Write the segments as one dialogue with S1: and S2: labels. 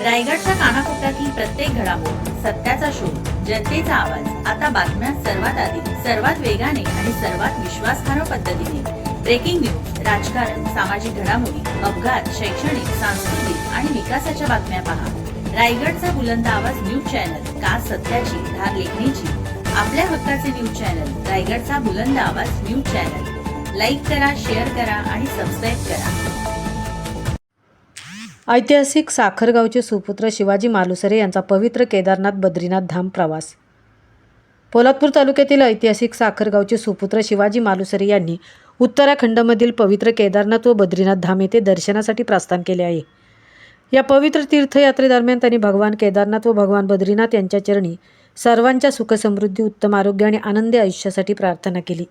S1: रायगडच्या कानाकोपऱ्यातील प्रत्येक घडामोड, सत्याचा शोध, जनतेचा आवाज. आता बातम्या सर्वात आधी, सर्वात वेगाने आणि सर्वात विश्वासार्ह पद्धतीने. ब्रेकिंग न्यूज, राजकारण, सामाजिक घडामोडी, अपघात, शैक्षणिक, सांस्कृतिक आणि विकासाच्या बातम्या पहा. रायगडचा बुलंद आवाज न्यूज चॅनल, का सत्याची धार लेखणीची. आपल्या हक्काचे न्यूज चॅनल, रायगडचा बुलंद आवाज न्यूज चॅनल. लाईक करा, शेअर करा आणि सबस्क्राईब करा.
S2: ऐतिहासिक साखरगावचे सुपुत्र शिवाजी मालुसरे यांचा पवित्र केदारनाथ बद्रीनाथ धाम प्रवास. पोलादपूर तालुक्यातील ऐतिहासिक साखरगावचे सुपुत्र शिवाजी मालुसरे यांनी उत्तराखंडमधील पवित्र केदारनाथ व बद्रीनाथ धाम येथे दर्शनासाठी प्रस्थान केले आहे. या पवित्र तीर्थयात्रेदरम्यान त्यांनी भगवान केदारनाथ व भगवान बद्रीनाथ यांच्या चरणी सर्वांच्या सुखसमृद्धी, उत्तम आरोग्य आणि आनंदी आयुष्यासाठी प्रार्थना केली.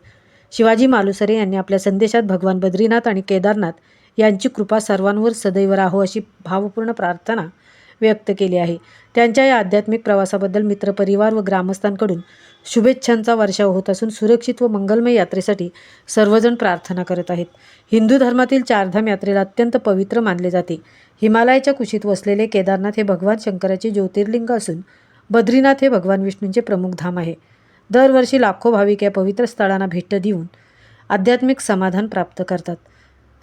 S2: शिवाजी मालुसरे यांनी आपल्या संदेशात भगवान बद्रीनाथ आणि केदारनाथ यांची कृपा सर्वांवर सदैव राहो अशी भावपूर्ण प्रार्थना व्यक्त केली आहे. त्यांच्या या आध्यात्मिक प्रवासाबद्दल मित्रपरिवार व ग्रामस्थांकडून शुभेच्छांचा वर्षाव होत असून सुरक्षित व मंगलमय यात्रेसाठी सर्वजण प्रार्थना करत आहेत. हिंदू धर्मातील चारधाम यात्रेला अत्यंत पवित्र मानले जाते. हिमालयाच्या कुशीत वसलेले केदारनाथ हे भगवान शंकराचे ज्योतिर्लिंग असून बद्रीनाथ हे भगवान विष्णूंचे प्रमुख धाम आहे. दरवर्षी लाखो भाविक या पवित्र स्थळांना भेट देऊन आध्यात्मिक समाधान प्राप्त करतात.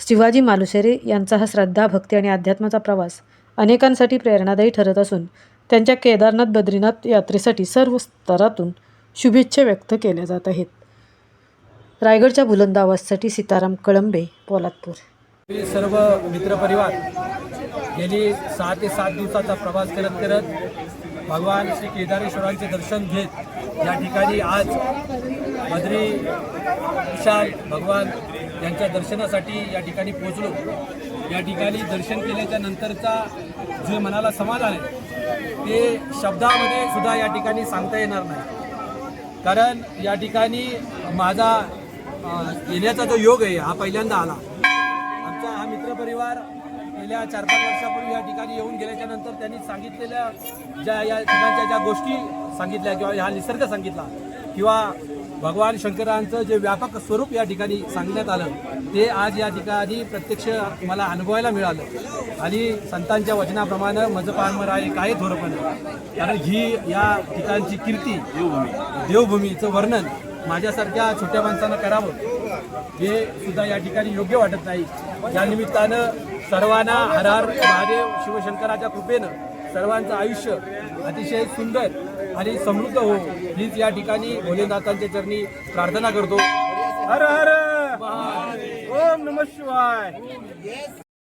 S2: शिवाजी मालुसरे यांचा हा श्रद्धा, भक्ती आणि अध्यात्माचा प्रवास अनेकांसाठी प्रेरणादायी ठरत असून त्यांच्या केदारनाथ बद्रीनाथ यात्रेसाठी सर्व स्तरातून शुभेच्छा व्यक्त केल्या जात आहेत. रायगडच्या बुलंद आवाजसाठी सीताराम कळंबे, पोलादपूर.
S3: सर्व मित्रपरिवार गेली 6 ते 7 दिवसाचा प्रवास करत भगवान श्री केदारेश्वरांचे दर्शन घेत या ठिकाणी आज बद्री विशाल भगवान यांच्या दर्शनासाठी या ठिकाणी पोहोचलो. या ठिकाणी दर्शन केल्याच्या नंतरचा जे मनाला समाधान आहे ते शब्दामध्ये सुद्धा या ठिकाणी सांगता येणार नाही. कारण या ठिकाणी माझा येण्याचा जो योग आहे हा पहिल्यांदा आला. आमचा हा मित्रपरिवार गेल्या 4-5 वर्षापूर्वी या ठिकाणी येऊन गेल्याच्या नंतर त्यांनी सांगितलेल्या या ठिकाणच्या ज्या गोष्टी सांगितल्या किंवा हा निसर्ग सांगितला किंवा भगवान शंकरांचं जे व्यापक स्वरूप या ठिकाणी सांगण्यात आलं ते आज या ठिकाणी प्रत्यक्ष मला अनुभवायला मिळालं. आणि संतांच्या वचनाप्रमाणे मज पानमर आहे काय थोरपण. कारण ही या ठिकाणची कीर्ती, देवभूमीचं वर्णन माझ्यासारख्या छोट्या माणसानं करावं हे सुद्धा या ठिकाणी योग्य वाटत नाही. या निमित्तानं सर्वांना हर हर महादेव शिवशंकराच्या कृपेनं सर्वांचं आयुष्य अतिशय सुंदर आणि समृद्ध हो हीच या ठिकाणी भोलेनाथांच्या चरणी प्रार्थना करतो. हर हर ओम नमः शिवाय.